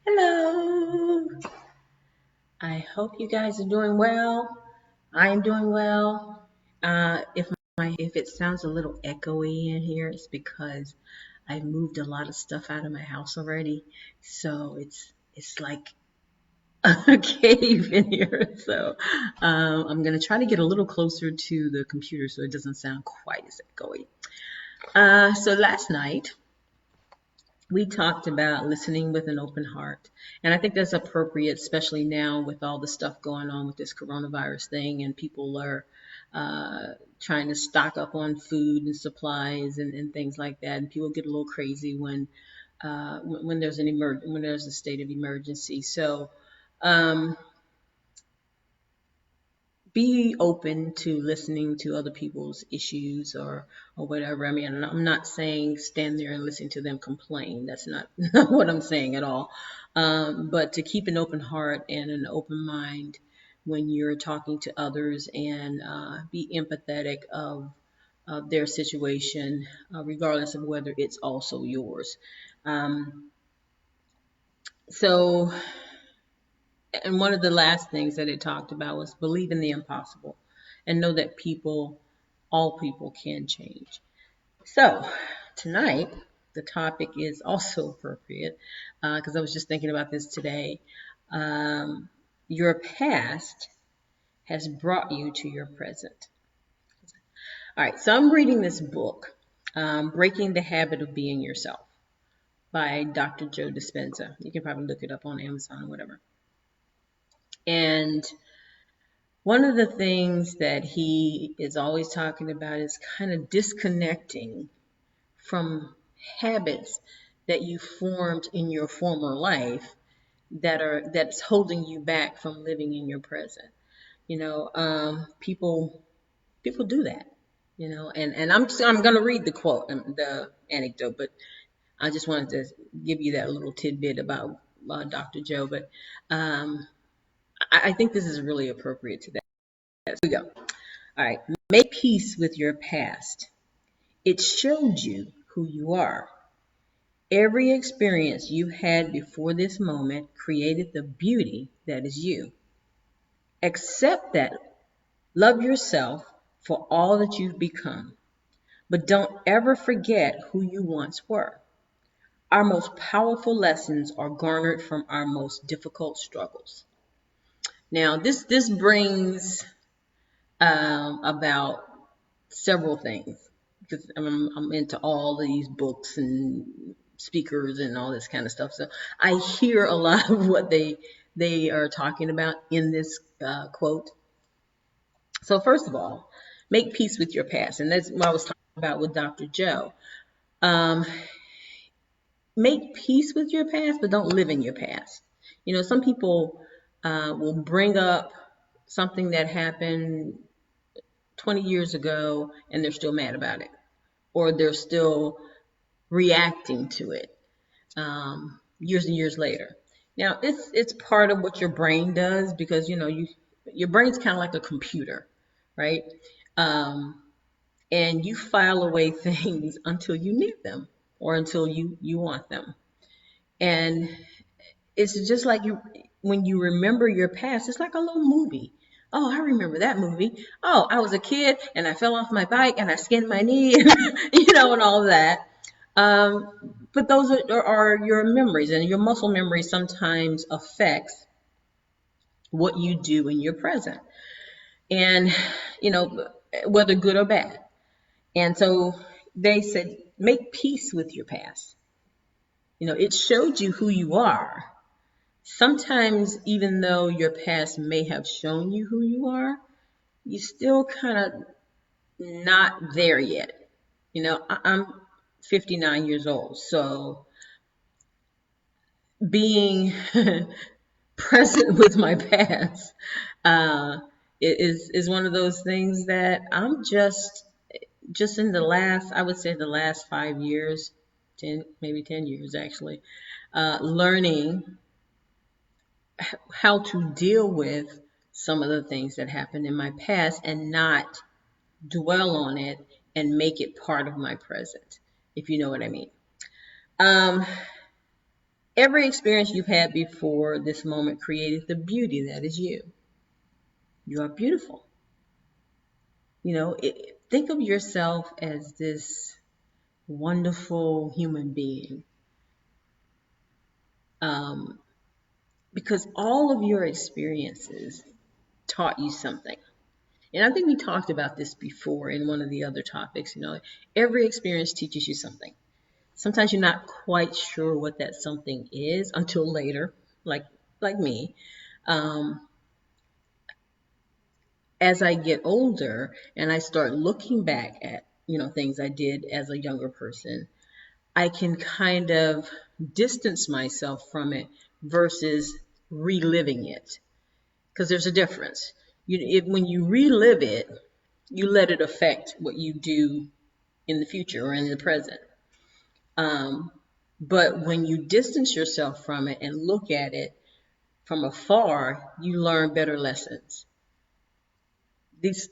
Hello. I hope you guys are doing well. I am doing well. If it sounds a little echoey in here, it's because I moved a lot of stuff out of my house already, so it's like a cave in here. So I'm gonna try to get a little closer to the computer so it doesn't sound quite as echoey. So last night we talked about listening with an open heart. And I think that's appropriate, especially now with all the stuff going on with this coronavirus thing, and people are trying to stock up on food and supplies and things like that. And people get a little crazy when there's when there's a state of emergency. So um, be open to listening to other people's issues or whatever. I mean, I'm not saying stand there and listen to them complain. That's not, not what I'm saying at all. But to keep an open heart and an open mind when you're talking to others and be empathetic of their situation, regardless of whether it's also yours. Um, so and one of the last things that it talked about was believe in the impossible and know that all people can change. So tonight, the topic is also appropriate because I was just thinking about this today. Um, your past has brought you to your present. All right, so I'm reading this book, Breaking the Habit of Being Yourself by Dr. Joe Dispenza. You can probably look it up on Amazon or whatever. And one of the things that he is always talking about is kind of disconnecting from habits that you formed in your former life that's holding you back from living in your present. People do that. And I'm going to read the quote, the anecdote, but I just wanted to give you that little tidbit about Dr. Joe. But I think this is really appropriate to that. Here we go. All right. Make peace with your past. It showed you who you are. Every experience you had before this moment created the beauty that is you. Accept that. Love yourself for all that you've become. But don't ever forget who you once were. Our most powerful lessons are garnered from our most difficult struggles. Now, this brings about several things because I'm into all these books and speakers and all this kind of stuff. So I hear a lot of what they are talking about in this quote. So first of all, make peace with your past, and that's what I was talking about with Dr. Joe. Um, make peace with your past, but don't live in your past. Some people will bring up something that happened 20 years ago and they're still mad about it, or they're still reacting to it years and years later. Now, it's part of what your brain does because your brain's kind of like a computer, right? Um, and you file away things until you need them or until you want them. And it's just like when you remember your past, it's like a little movie. Oh, I remember that movie. Oh, I was a kid and I fell off my bike and I skinned my knee, and all of that. But those are your memories, and your muscle memory sometimes affects what you do in your present, and whether good or bad. And so they said, make peace with your past. It showed you who you are. Sometimes, even though your past may have shown you who you are, you still kind of not there yet. I'm 59 years old, so being present with my past is one of those things that I'm just in the last, I would say the last 5 years, 10, maybe 10 years actually, learning how to deal with some of the things that happened in my past and not dwell on it and make it part of my present, if you know what I mean. Um, Every experience you've had before this moment created the beauty that is you. You are beautiful. Think of yourself as this wonderful human being, um, because all of your experiences taught you something. And I think we talked about this before in one of the other topics. Every experience teaches you something. Sometimes you're not quite sure what that something is until later, like me. Um, as I get older and I start looking back at things I did as a younger person, I can kind of distance myself from it versus reliving it, because there's a difference. When you relive it, you let it affect what you do in the future or in the present. But when you distance yourself from it and look at it from afar, you learn better lessons.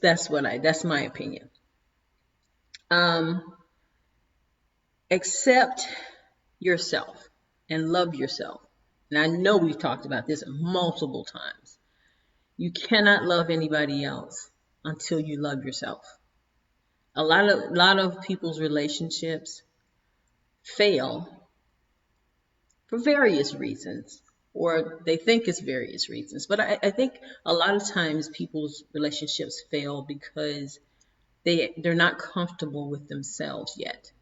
That's my opinion. Um, accept yourself and love yourself. And I know we've talked about this multiple times. You cannot love anybody else until you love yourself. A lot of people's relationships fail for various reasons, or they think it's various reasons. But I think a lot of times people's relationships fail because they're not comfortable with themselves yet.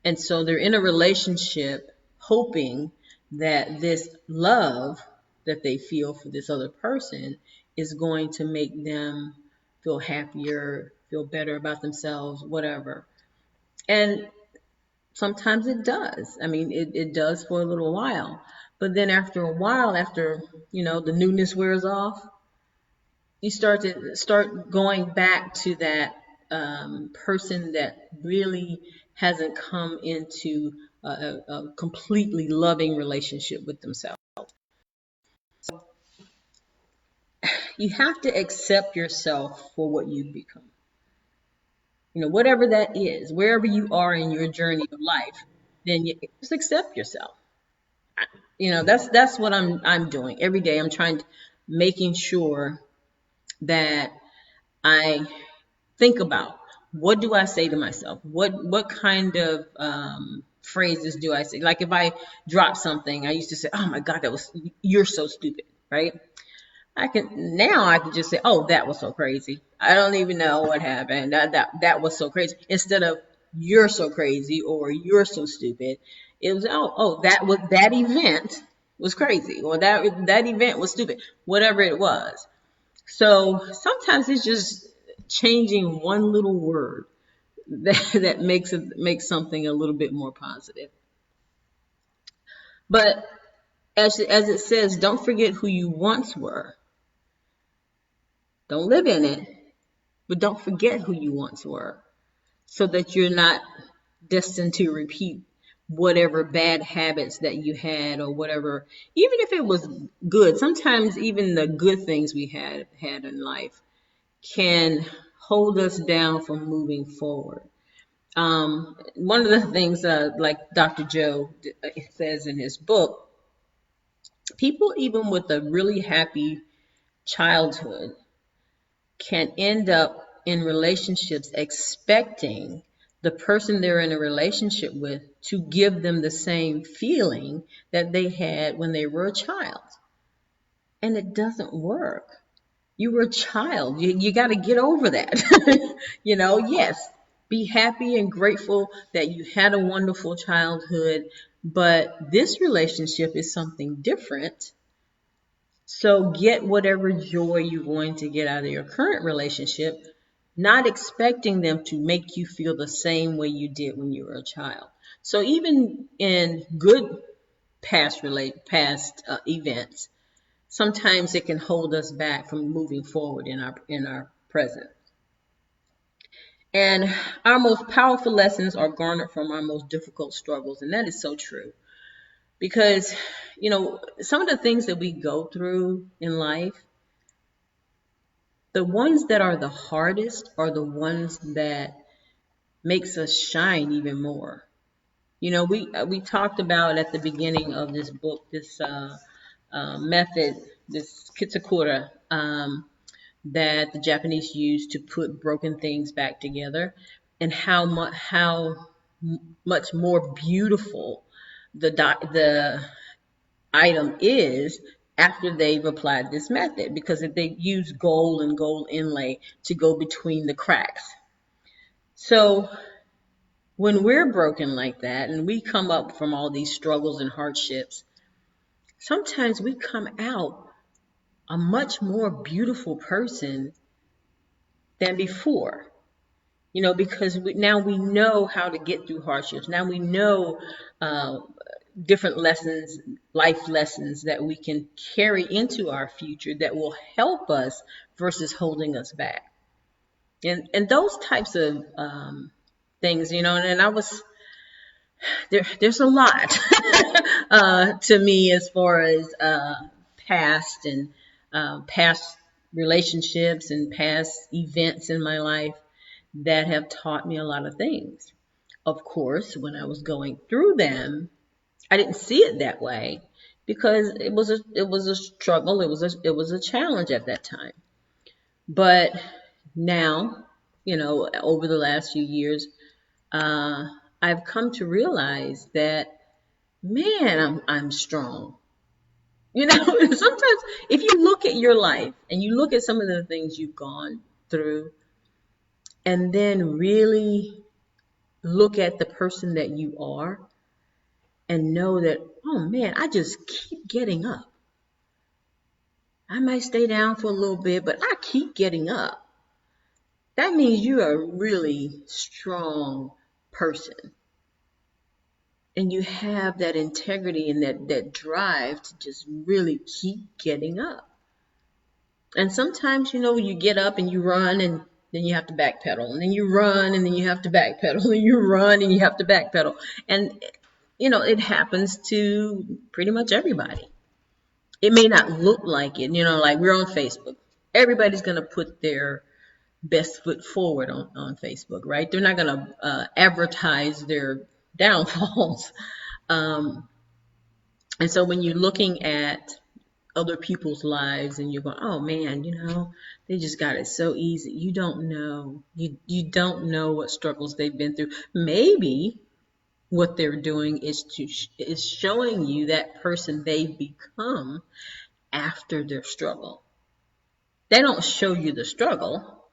And so they're in a relationship hoping that this love that they feel for this other person is going to make them feel happier, feel better about themselves, whatever. And sometimes it does. I mean, it does for a little while. But then after a while, after, the newness wears off, you start going back to that person that really hasn't come into a completely loving relationship with themselves. You have to accept yourself for what you've become. Whatever that is, wherever you are in your journey of life, then you just accept yourself. That's what I'm doing every day. I'm making sure that I think about, what do I say to myself? What kind of phrases do I say? Like if I drop something, I used to say, "Oh my God, you're so stupid," right? I can just say, "Oh, that was so crazy. I don't even know what happened. That was so crazy." Instead of "you're so crazy" or "you're so stupid," it was, that event was crazy, or that event was stupid, whatever it was. So sometimes it's just changing one little word that makes something a little bit more positive. But as it says, don't forget who you once were. Don't live in it, but don't forget who you once were, so that you're not destined to repeat whatever bad habits that you had, or whatever. Even if it was good, sometimes even the good things we had in life can hold us down from moving forward. One of the things, like Dr. Joe says in his book, people even with a really happy childhood can end up in relationships expecting the person they're in a relationship with to give them the same feeling that they had when they were a child. And it doesn't work. You were a child. You got to get over that. Yes, be happy and grateful that you had a wonderful childhood, but this relationship is something different. So get whatever joy you're going to get out of your current relationship, not expecting them to make you feel the same way you did when you were a child. So even in good past events, sometimes it can hold us back from moving forward in our present. And our most powerful lessons are garnered from our most difficult struggles, and that is so true. Because, some of the things that we go through in life, the ones that are the hardest are the ones that makes us shine even more. We talked about at the beginning of this book this method, this kitsakura, that the Japanese use to put broken things back together, and how much more beautiful the item is after they've applied this method, because if they use gold and gold inlay to go between the cracks. So when we're broken like that and we come up from all these struggles and hardships, sometimes we come out a much more beautiful person than before. Because now we know how to get through hardships. Now we know uh, different lessons, life lessons that we can carry into our future that will help us versus holding us back. And those types of things, and I was there's a lot to me as far as past and past relationships and past events in my life that have taught me a lot of things. Of course, when I was going through them, I didn't see it that way because it was a struggle. It was a challenge at that time. But now, over the last few years, uh, I've come to realize that, man, I'm strong. Sometimes if you look at your life and you look at some of the things you've gone through, and then really look at the person that you are and know that, oh man, I just keep getting up. I might stay down for a little bit, but I keep getting up. That means you're a really strong person. And you have that integrity and that drive to just really keep getting up. And sometimes, you get up and you run and then you have to backpedal. And then you run and then you have to backpedal. And you run and you have to backpedal. And, it happens to pretty much everybody. It may not look like it, like we're on Facebook. Everybody's going to put their best foot forward on Facebook, right? They're not going to advertise their downfalls. And so when you're looking at other people's lives and you're going, oh man, they just got it so easy. You don't know. You don't know what struggles they've been through. Maybe what they're doing is showing you that person they've become after their struggle. They don't show you the struggle,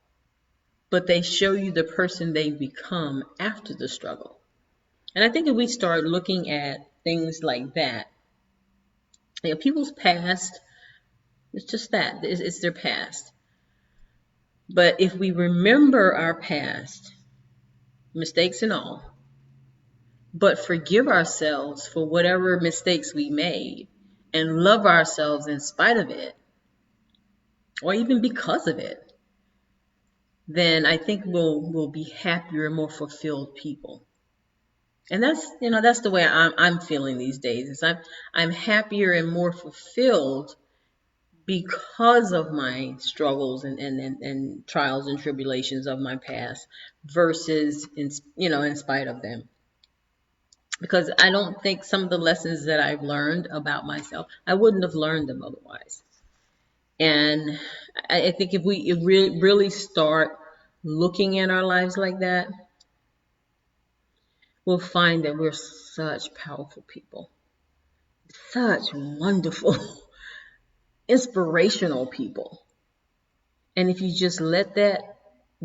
but they show you the person they've become after the struggle. And I think if we start looking at things like that, people's past, it's just that. It's their past. But if we remember our past, mistakes and all, but forgive ourselves for whatever mistakes we made and love ourselves in spite of it, or even because of it, then I think we'll be happier and more fulfilled people. And that's the way I'm feeling these days. Is I'm happier and more fulfilled because of my struggles and trials and tribulations of my past versus in spite of them. Because I don't think some of the lessons that I've learned about myself, I wouldn't have learned them otherwise. And I think if we really start looking at our lives like that, we'll find that we're such powerful people, such wonderful, inspirational people. And if you just let that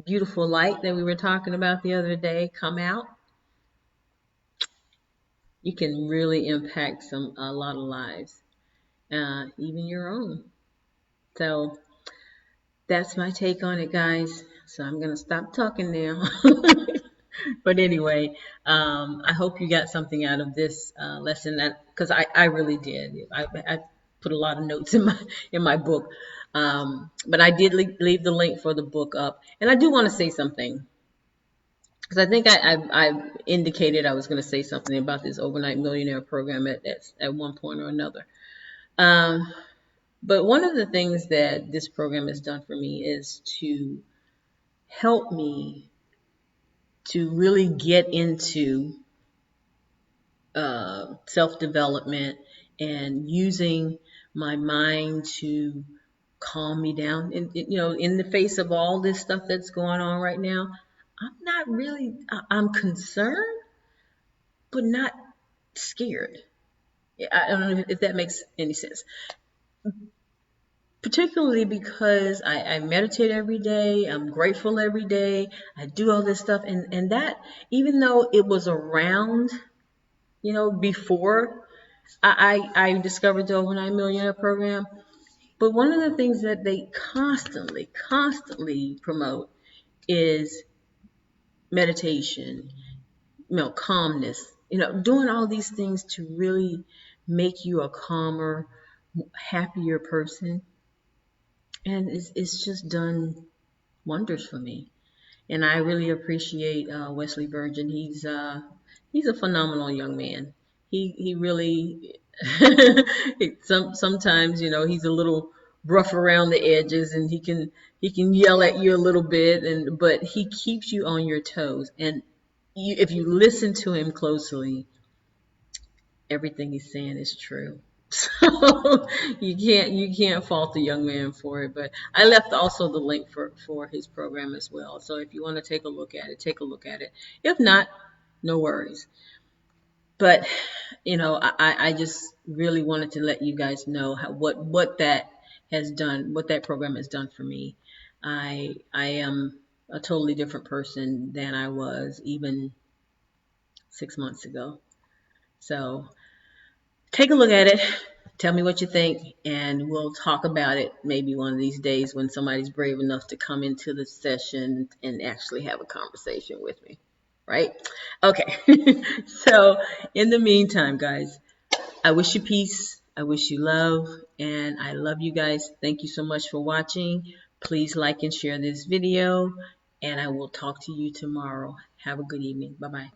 beautiful light that we were talking about the other day come out, you can really impact a lot of lives, even your own. So that's my take on it, guys. So I'm going to stop talking now. But anyway, I hope you got something out of this lesson, because I really did. I put a lot of notes in my book, but I did leave the link for the book up. And I do want to say something, because I think I indicated I was going to say something about this overnight millionaire program at one point or another. But one of the things that this program has done for me is to help me to really get into self-development and using my mind to calm me down. And, in the face of all this stuff that's going on right now, I'm not really, I'm concerned, but not scared. I don't know if that makes any sense. Particularly because I meditate every day, I'm grateful every day, I do all this stuff, and that, even though it was around, before I discovered the Overnight Millionaire program, but one of the things that they constantly promote is meditation, calmness, doing all these things to really make you a calmer, happier person. And it's just done wonders for me. And I really appreciate Wesley Virgin. He's a phenomenal young man. He really sometimes he's a little rough around the edges, and he can yell at you a little bit, but he keeps you on your toes. And if you listen to him closely, everything he's saying is true. So you can't fault the young man for it. But I left also the link for his program as well. So if you want to take a look at it, take a look at it. If not, no worries. But I just really wanted to let you guys know what that has done, what that program has done for me. I am a totally different person than I was even 6 months ago. So take a look at it. Tell me what you think, and we'll talk about it maybe one of these days when somebody's brave enough to come into the session and actually have a conversation with me. Right? Okay. So in the meantime, guys, I wish you peace. I wish you love, and I love you guys. Thank you so much for watching. Please like and share this video, and I will talk to you tomorrow. Have a good evening. Bye-bye.